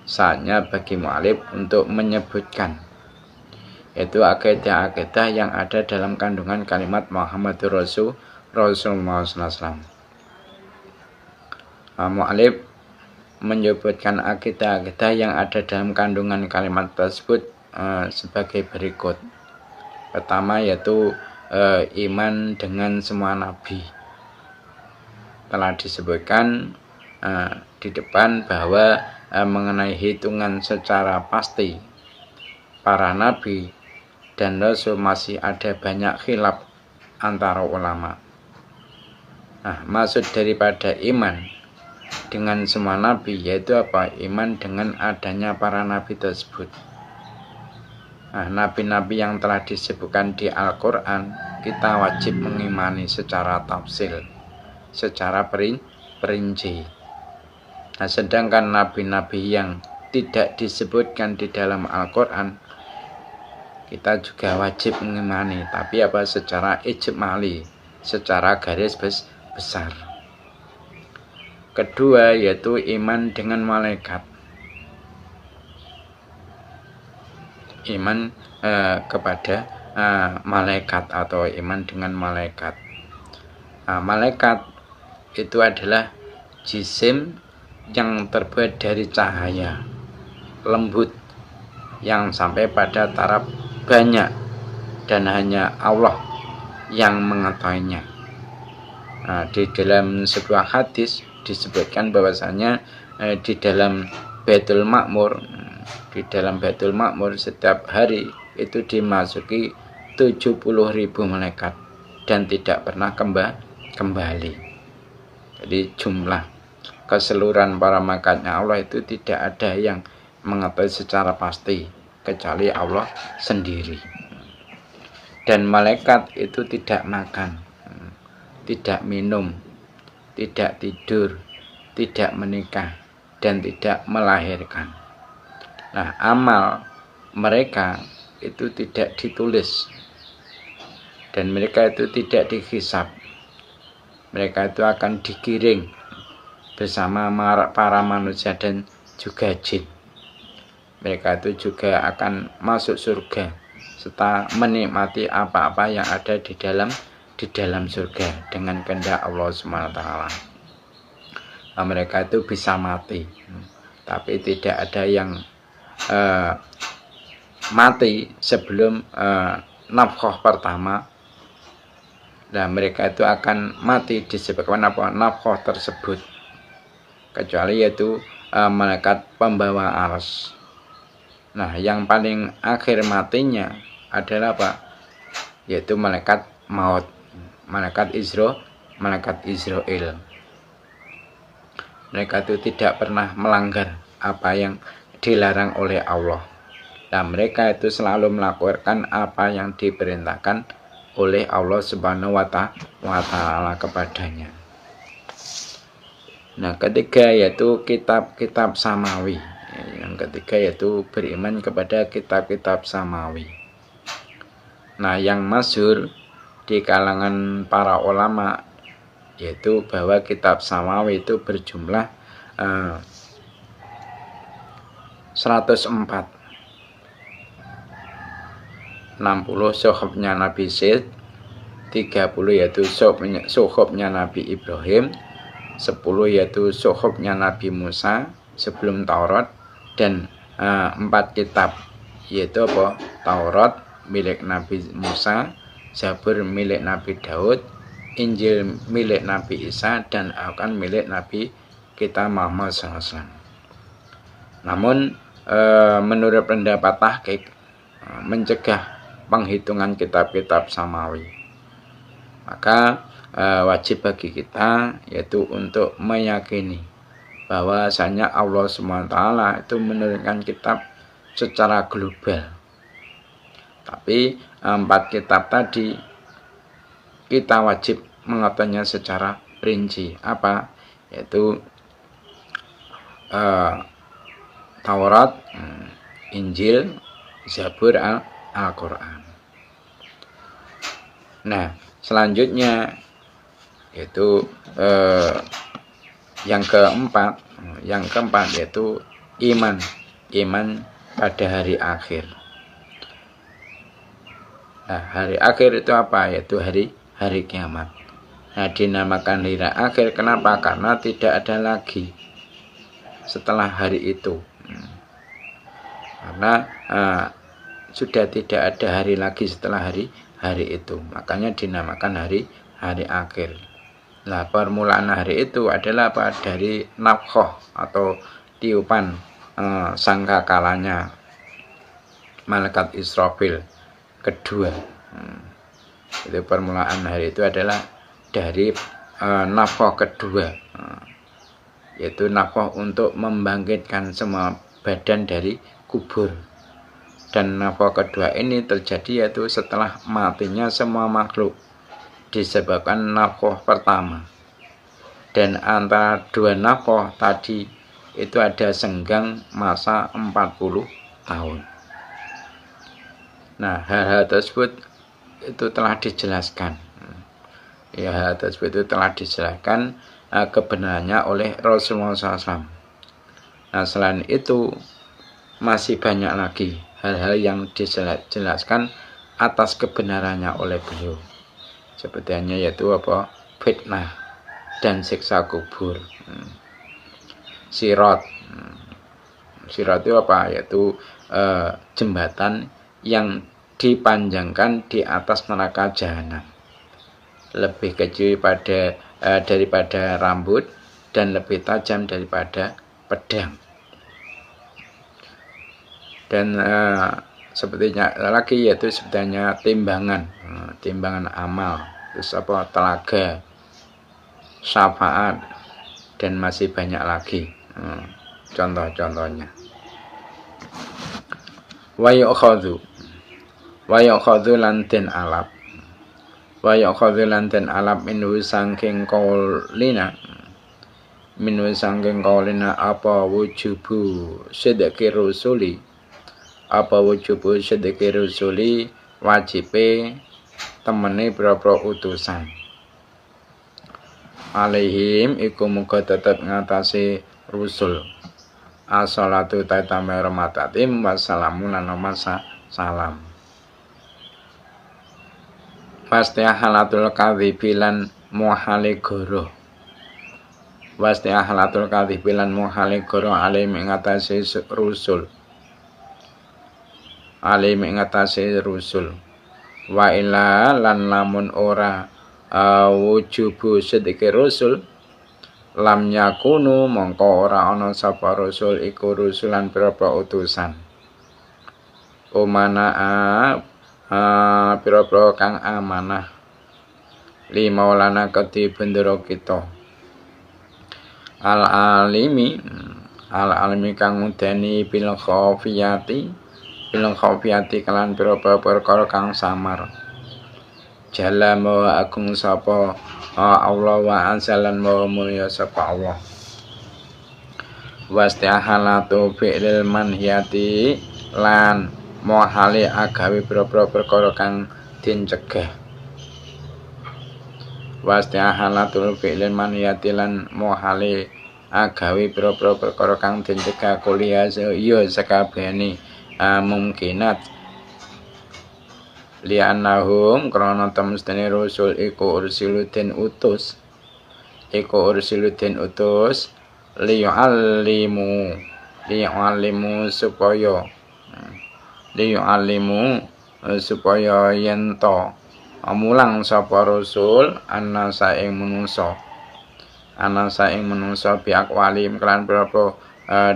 saatnya bagi mu'alif untuk menyebutkan yaitu akidah-akidah yang ada dalam kandungan kalimat Muhammadur Rasulullah SAW. Mu'alif menyebutkan akidah-akidah yang ada dalam kandungan kalimat tersebut sebagai berikut. Pertama yaitu iman dengan semua nabi. Telah disebutkan di depan bahwa mengenai hitungan secara pasti para nabi dan rasul masih ada banyak khilaf antara ulama. Maksud daripada iman dengan semua nabi yaitu apa? Iman dengan adanya para nabi tersebut. Nabi-nabi yang telah disebutkan di Al-Quran kita wajib mengimani secara tafsil, secara perinci. Sedangkan nabi-nabi yang tidak disebutkan di dalam Al-Quran kita juga wajib mengimani, tapi secara ijmali, secara garis besar. Kedua yaitu iman dengan malaikat. Iman kepada malaikat atau iman dengan malaikat. Malaikat itu adalah jisim yang terbuat dari cahaya lembut yang sampai pada taraf banyak dan hanya Allah yang mengetahuinya. Di dalam sebuah hadis disebutkan bahwasanya di dalam Baitul Ma'mur, setiap hari itu dimasuki 70.000 malaikat dan tidak pernah kembali. Jadi jumlah keseluruhan para malaikatnya Allah itu tidak ada yang mengetahui secara pasti kecuali Allah sendiri. Dan malaikat itu tidak makan, tidak minum, tidak tidur, tidak menikah, dan tidak melahirkan. Amal mereka itu tidak ditulis dan mereka itu tidak dihisab. Mereka itu akan digiring bersama para manusia dan juga jin. Mereka itu juga akan masuk surga serta menikmati apa-apa yang ada di dalam surga dengan kehendak Allah SWT. Mereka itu bisa mati, tapi tidak ada yang mati sebelum nafkhah pertama. Mereka itu akan mati disebabkan nafkhah tersebut, kecuali yaitu malaikat pembawa arsy. Yang paling akhir matinya adalah yaitu malaikat maut, malaikat Israel. Mereka itu tidak pernah melanggar apa yang dilarang oleh Allah. Mereka itu selalu melakukan apa yang diperintahkan oleh Allah Subhanahu wa Ta'ala kepadanya. Ketiga yaitu kitab-kitab samawi. Yang ketiga yaitu beriman kepada kitab-kitab samawi. Yang masyhur di kalangan para ulama yaitu bahwa kitab samawi itu berjumlah 104. 60 suhufnya Nabi Syed, 30 yaitu suhufnya Nabi Ibrahim, 10 yaitu suhufnya Nabi Musa sebelum Taurat, dan 4 kitab yaitu Taurat milik Nabi Musa, Zabur milik Nabi Daud, Injil milik Nabi Isa, dan Al-Quran milik Nabi kita Muhammad SAW. Namun menurut pendapat tahqiq, mencegah penghitungan kitab-kitab samawi, maka wajib bagi kita yaitu untuk meyakini bahwasanya Allah SWT itu menurunkan kitab secara global. Tapi 4 kitab tadi kita wajib mengetahuinya secara rinci. Yaitu Taurat, Injil, Zabur, Al-Quran. Selanjutnya yaitu yang keempat yaitu iman pada hari akhir. Hari akhir itu yaitu hari kiamat. dinamakan hari akhir. Kenapa? Karena tidak ada lagi setelah hari itu. Karena sudah tidak ada hari lagi setelah hari itu, makanya dinamakan hari akhir. Nah, permulaan hari itu adalah apa? Dari nafkhoh atau tiupan sangkakalanya malaikat Israfil kedua. Itu permulaan hari itu adalah dari nafkhoh kedua, yaitu nafkhoh untuk membangkitkan semua badan dari kubur. Dan nafkhoh kedua ini terjadi yaitu setelah matinya semua makhluk, disebabkan nafkhoh pertama. Dan antara dua nafkhoh tadi itu ada senggang masa 40 tahun. Nah, hal-hal tersebut itu telah dijelaskan. Ya, hal tersebut itu telah dijelaskan kebenarannya oleh Rasulullah SAW. Nah, selain itu masih banyak lagi hal-hal yang dijelaskan atas kebenarannya oleh beliau. Sepertinya yaitu apa? Fitnah dan siksa kubur. Sirat. Sirat itu apa? Yaitu jembatan yang dipanjangkan di atas neraka jahanam. Lebih kecil daripada rambut dan lebih tajam daripada pedang. Dan sepertinya lagi yaitu sebenarnya timbangan amal, terus apa, telaga, syafaat, dan masih banyak lagi contoh-contohnya. Wa yu'khadhu lan den alap, wa yu'khadhu lan den alap minhu sangking qaulina apa wujubu sidqi rusuli, apa wujubu sidqi rusuli, wajibe temene pira-pira utusan. Alaihim iku muga tetep ngatasi rusul. As-salatu tatamir rahmatatim wassalamu lan salam. Wastihalatul kadhibilan muhali goro. Wastihalatul kadhibilan muhali goro alaihim ngatasi rusul. Alim ingatasi rusul. Wa ila lan lamun ora wujubu sidqi rusul, lam yakunu mongko ora ana sapa rusul iku rusulan pira-pira utusan. Umanaa pira-pira kang amanah li maulana keti bendera kita. Al-alimi kang ngudeni bil khafiyati kelan pira-pira perkara kang samar. Jalla maha agung sapa Allah wa ansalan maha mulya sapa Allah. Wastihalatu fi'lil manhiyati lan mohali agawe pira-pira perkara kang dincegah. Wastihalatu fi'lil manhiyati lan mohali agawe pira-pira perkara kang dincegah kuliah ya sakabehane mungkinat li'annahum krana temestene rusul iku ursiludin utus liyu'allimu supaya yento mulang sapa rasul anasa ing manungsa biakwalim kelan pira-pira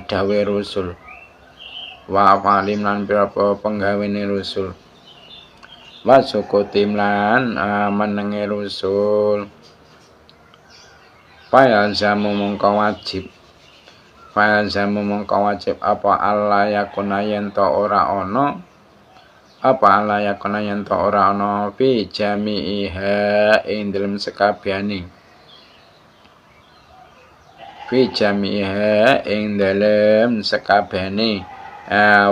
dawe rusul wa alim lan pira-pira penggawene rusul wa sukutim lan menenge rusul fayal jamu mongko wajib apa Allah yakuna yen to ora ana fi jami'iha ing dalem sekabehane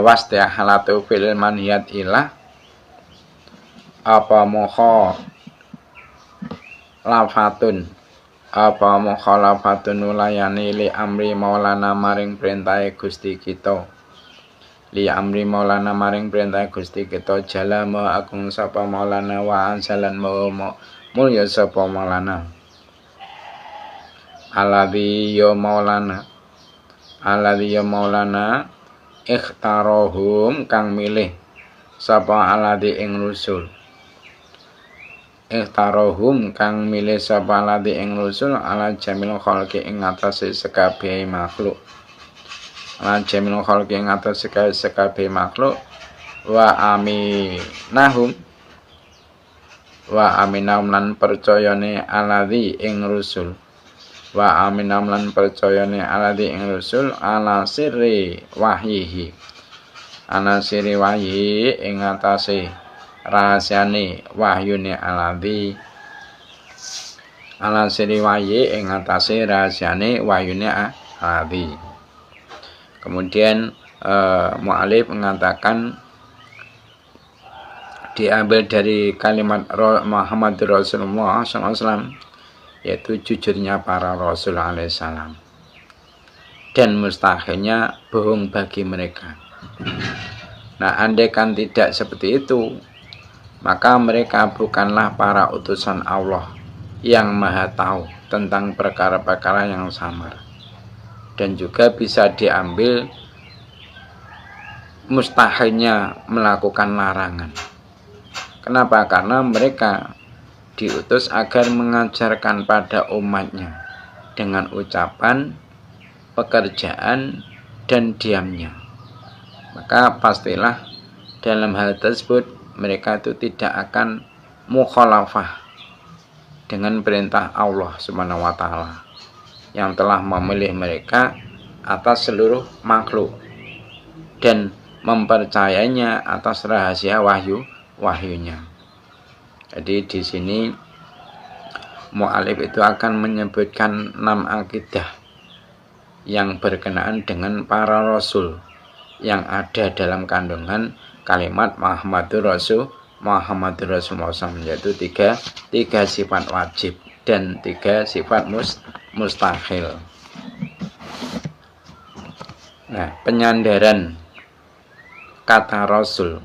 wastihalatu fil manhiyat ilah apa mukhalafatun ulayani li amri maulana maring perintahe Gusti kita. Jala ma agung sapa maulana wa ansalan mulya sapa maulana. alladzi ya maulana ikhtarohum kang milih sapa alladzi ing rusul ikhtarohum kang milih sapa alladzi ing rusul ala jamil khalqi ing atase sekabeh makhluk ala jamil khalqi ing atase sekabeh makhluk wa aminahum lan percayane alladzi ing rusul wa aminam lan percayane alladzi ing rusul ala sirri wahyihi ing atase rahasiane wahyune alladzi ala sirri wahyi ing atase rahasiane wahyune alladzi. Kemudian mu'alif mengatakan diambil dari kalimat Muhammad Rasulullah SAW, yaitu jujurnya para Rasul alaihissalam dan mustahilnya bohong bagi mereka. Nah, andai kan tidak seperti itu, maka mereka bukanlah para utusan Allah yang maha tahu tentang perkara-perkara yang samar. Dan juga bisa diambil mustahilnya melakukan larangan. Kenapa? Karena mereka diutus agar mengajarkan pada umatnya dengan ucapan, pekerjaan, dan diamnya. Maka pastilah dalam hal tersebut mereka itu tidak akan mukhalafah dengan perintah Allah Subhanahu wa taala yang telah memilih mereka atas seluruh makhluk dan mempercayainya atas rahasia wahyunya. Jadi di sini mu'alif itu akan menyebutkan 6 akidah yang berkenaan dengan para rasul yang ada dalam kandungan kalimat Muhammadur Rasulullah SAW, yaitu tiga sifat wajib dan 3 sifat mustahil. Nah, penyandaran kata Rasul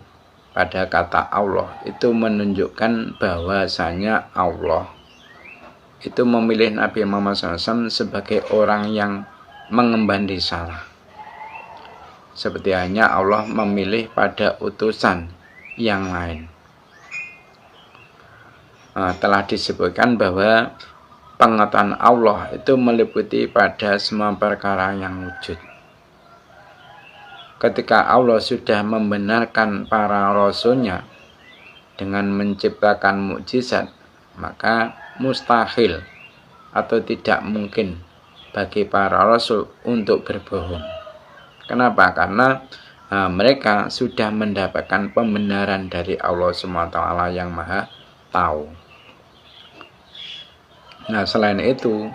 pada kata Allah itu menunjukkan bahwasanya Allah itu memilih Nabi Muhammad SAW sebagai orang yang mengemban risalah. Seperti hanya Allah memilih pada utusan yang lain. Telah disebutkan bahwa pengetahuan Allah itu meliputi pada semua perkara yang wujud. Ketika Allah sudah membenarkan para rasulnya dengan menciptakan mukjizat, maka mustahil atau tidak mungkin bagi para rasul untuk berbohong. Kenapa? Karena mereka sudah mendapatkan pembenaran dari Allah SWT yang maha tahu. Nah, selain itu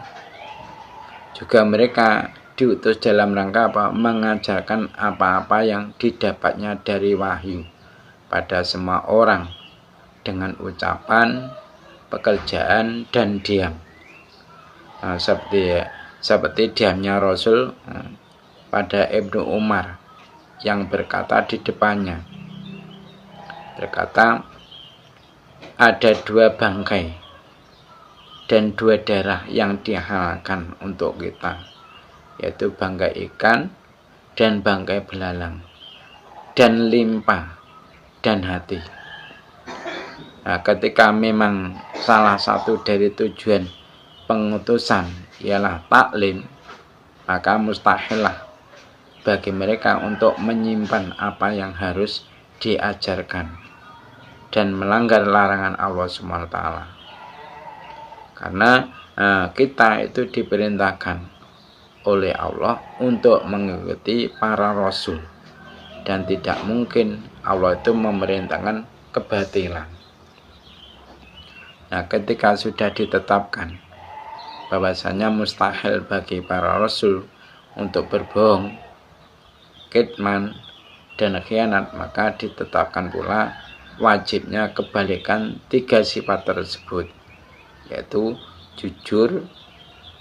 juga mereka diutus dalam rangka mengajarkan apa-apa yang didapatnya dari wahyu pada semua orang dengan ucapan, pekerjaan, dan diam. Nah, seperti diamnya Rasul pada Ibnu Umar yang berkata di depannya, berkata, ada 2 bangkai dan 2 darah yang dihalalkan untuk kita, yaitu bangkai ikan dan bangkai belalang, dan limpa dan hati. Nah, ketika memang salah satu dari tujuan pengutusan ialah taklim, maka mustahillah bagi mereka untuk menyimpan apa yang harus diajarkan dan melanggar larangan Allah SWT. Karena kita itu diperintahkan oleh Allah untuk mengikuti para rasul, dan tidak mungkin Allah itu memerintahkan kebatilan. Nah, ketika sudah ditetapkan bahwasanya mustahil bagi para rasul untuk berbohong, kitman, dan khianat, maka ditetapkan pula wajibnya kebalikan 3 sifat tersebut, yaitu jujur,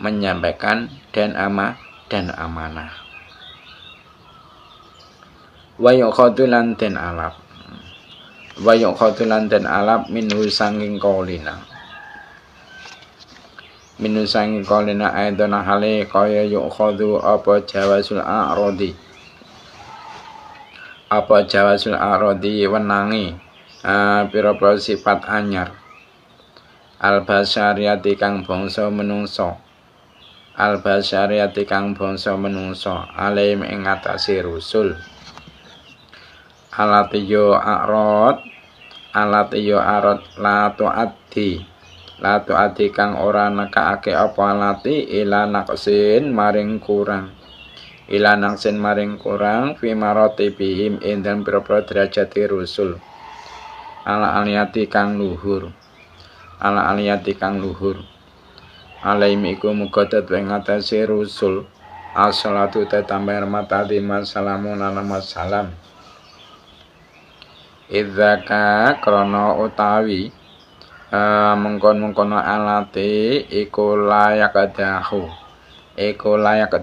menyampaikan, dan amanah. Wa yukhatulan den alap minhu sanging qaulina. minusangi kolina aidona hale kaya yukhadhu apa jawasul a'rodi wenangi pira-pira sifat anyar al-basyariyati kang bangsa menungso alaihim ing atase rusul alatiyo a'rod la tu'addi kang ora nekake apa alati ila naqsin maring kurang fi maratibihim ing dalem pira-pira derajate rusul ala aliyati kang luhur alaim iku muga dadi ing atase rusul as-salatu tambah rahmat adhima salamun alaihi salam idzaka krana utawi mengkon-mengkono alate iku layak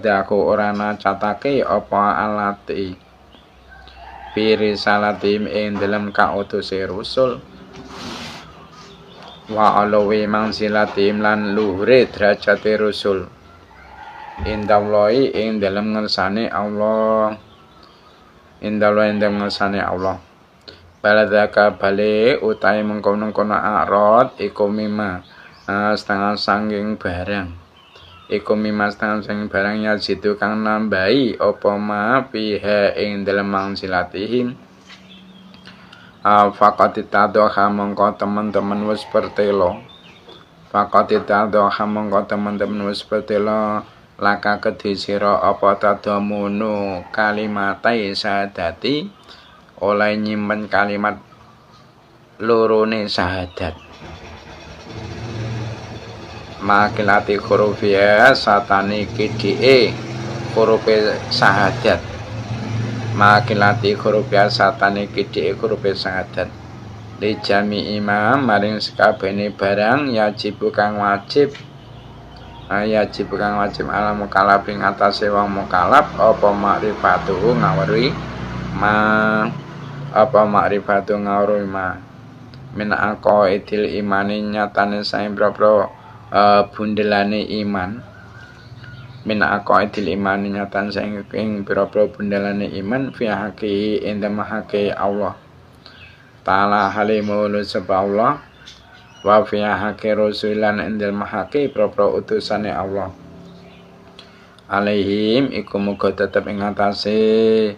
dahu ora nacatake apa alate piri salatim ing dalem kautuse rusul wa alawi mangsilatim lan luhure derajate rusul indallahi ing dalem ngersane Allah baladzaka bale utahe mengkono-kono a'rad iku mimma setengah sanging barang ya jitu kang nambahi apa ma piha ing dalem mangsilatihim faqat tadha mongko teman-teman wis pertelo laka kedhi sira apa tadamunu kalimatai sadati oleh nyimpen kalimat lorone syahadat makilati hurufia satani kidike hurufe syahadat li jami imam maring sekabehane barang yajibu kang wajib ala mukallaf ing atase wong mukallaf apa makrifatuhu ngawruhi min aqaidil imani nyatane sae boro bundelane iman fi haqi inda mahaqi Allah ta'ala halimul subhanallah wa fi haqi rasulan indal mahaqi boro utusane Allah alaihim iku muga tetep ing atase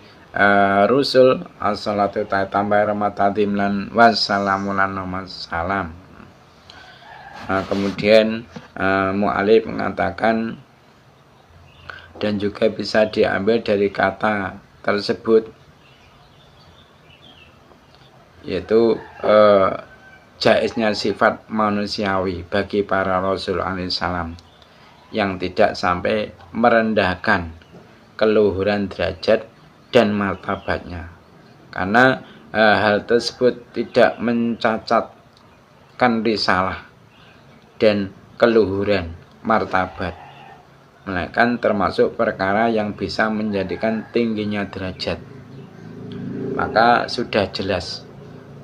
rusul as-salatu tambah rahmat tadim lan wassalamu lan salam. Kemudian mu'alif mengatakan dan juga bisa diambil dari kata tersebut yaitu jaiznya sifat manusiawi bagi para rasul alaihissalam yang tidak sampai merendahkan keluhuran derajat dan martabatnya, karena hal tersebut tidak mencacatkan risalah dan keluhuran martabat, melainkan termasuk perkara yang bisa menjadikan tingginya derajat. Maka sudah jelas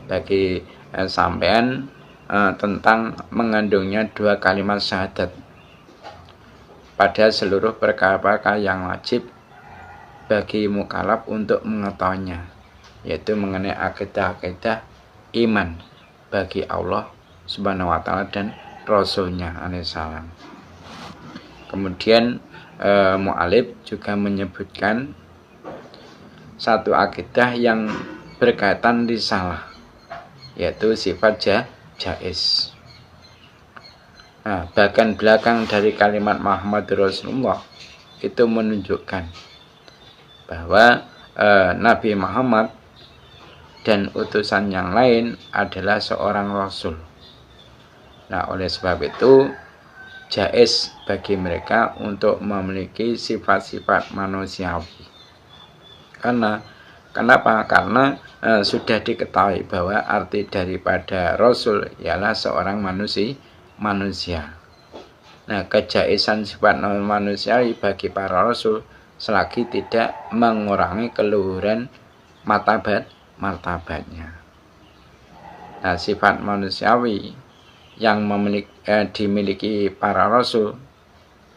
bagi sampean tentang mengandungnya dua kalimat syahadat pada seluruh perkara-perkara yang wajib bagi mukallaf untuk mengetahuinya, yaitu mengenai akidah iman bagi Allah Subhanahu wa taala dan Rasulnya alaihissalam. Kemudian mu'alif juga menyebutkan satu akidah yang berkaitan risalah, yaitu sifat jaiz. Bagian belakang dari kalimat Muhammad Rasulullah itu menunjukkan bahwa Nabi Muhammad dan utusan yang lain adalah seorang Rasul. Nah, oleh sebab itu jaiz bagi mereka untuk memiliki sifat-sifat manusiawi. Kenapa? Karena sudah diketahui bahwa arti daripada Rasul ialah seorang manusia. Nah, kejaizan sifat manusiawi bagi para Rasul selagi tidak mengurangi keluhuran martabatnya. Nah, sifat manusiawi yang dimiliki para rasul,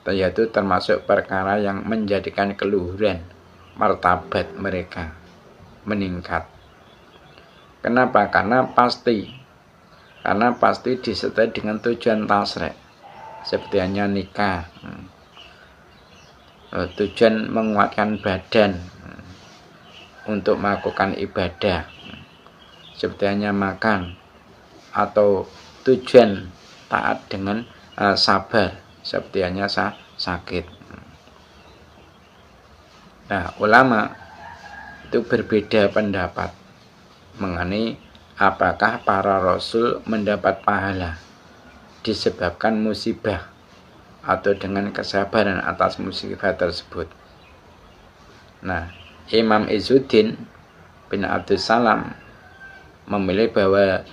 yaitu termasuk perkara yang menjadikan keluhuran martabat mereka meningkat. Kenapa? Karena pasti disertai dengan tujuan tasrek, seperti hanya nikah, tujuan menguatkan badan untuk melakukan ibadah, seperti hanya makan, atau tujuan taat dengan sabar, seperti hanya sakit. Nah, ulama itu berbeda pendapat mengenai apakah para rasul mendapat pahala disebabkan musibah atau dengan kesabaran atas musibah tersebut. Nah, Imam Izzuddin bin Abdus Salam memilih bahwa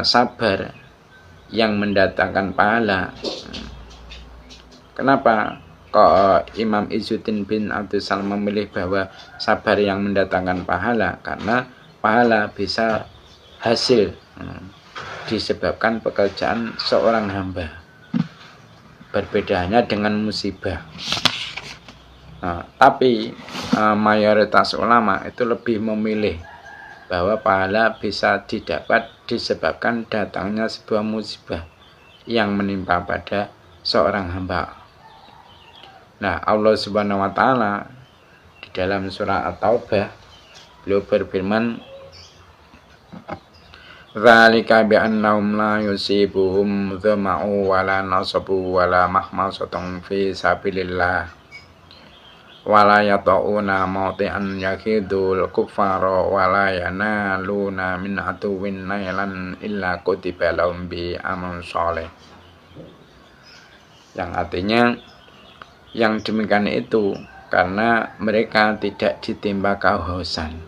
sabar yang mendatangkan pahala. Kenapa kok Imam Izzuddin bin Abdus Salam memilih bahwa sabar yang mendatangkan pahala? Karena pahala bisa hasil disebabkan pekerjaan seorang hamba. Perbedaannya dengan musibah. Tapi mayoritas ulama itu lebih memilih bahwa pahala bisa didapat disebabkan datangnya sebuah musibah yang menimpa pada seorang hamba. Nah, Allah Subhanahu wa taala di dalam surah At-Taubah beliau berfirman, "Dzalika bi annahum la yusibuhum dhama'u wala nasabu wala mahmasatun fi sabilillah wala yata'una mawti'an yakidul kuffara wala yanaluna min aduwin nailan illa kutiba lahum bi amal sholeh." Yang artinya yang demikian itu karena mereka tidak ditimpa kehausan,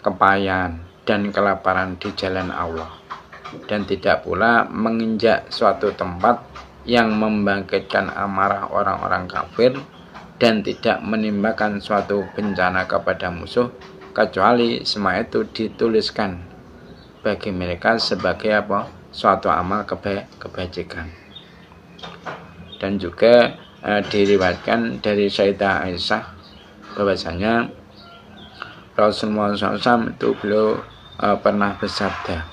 kepayahan, dan kelaparan di jalan Allah, dan tidak pula menginjak suatu tempat yang membangkitkan amarah orang-orang kafir, dan tidak menimbakan suatu bencana kepada musuh, kecuali semua itu dituliskan bagi mereka sebagai suatu amal kebajikan. Dan juga diriwayatkan dari Sayyidah Aisyah bahwasanya Rasulullah SAW itu beliau pernah bersabda,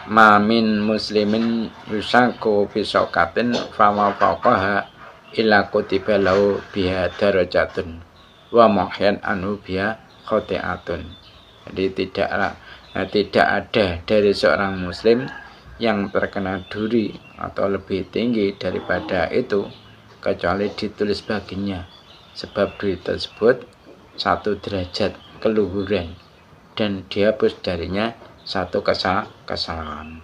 "Ma min muslimin yusaku fi shaukatin fama fawqaha illa kutiba lahu biha darajatun wa muhyan anhu biha khoti'atun." Jadi tidak ada dari seorang muslim yang terkena duri atau lebih tinggi daripada itu kecuali ditulis baginya sebab duri tersebut satu derajat keluhuran dan dihapus darinya satu kesalahan.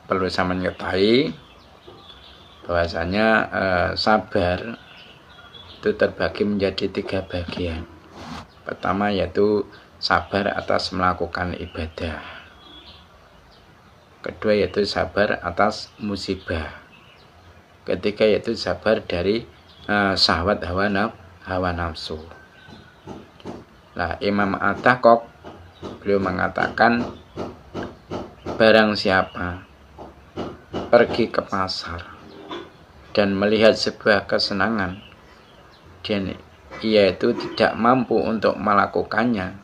Perlu saya mengetahui bahwasanya sabar itu terbagi menjadi 3 bagian. Pertama yaitu sabar atas melakukan ibadah. Kedua yaitu sabar atas musibah. Ketiga yaitu sabar dari syahwat hawa nafsu. Nah, Imam At-Tahaqq beliau mengatakan, barang siapa pergi ke pasar dan melihat sebuah kesenangan dan ia itu tidak mampu untuk melakukannya,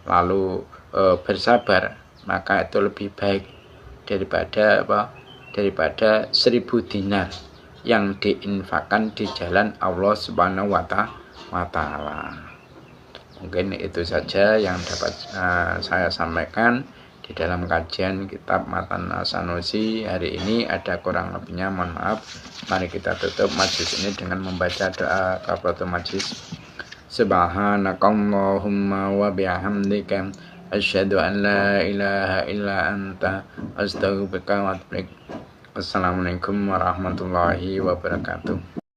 lalu bersabar, maka itu lebih baik daripada 1000 dinar yang diinfakkan di jalan Allah Subhanahu wa taala. Mungkin itu saja yang dapat saya sampaikan di dalam kajian kitab Matan As-Sanusi hari ini. Ada kurang lebihnya mohon maaf. Mari kita tutup majlis ini dengan membaca doa kafaratul majlis. Subhanakallahumma wa bihamdika asyhadu an la ilaha illa anta astaghfiruka wa atubu ilaik. Assalamualaikum warahmatullahi wabarakatuh.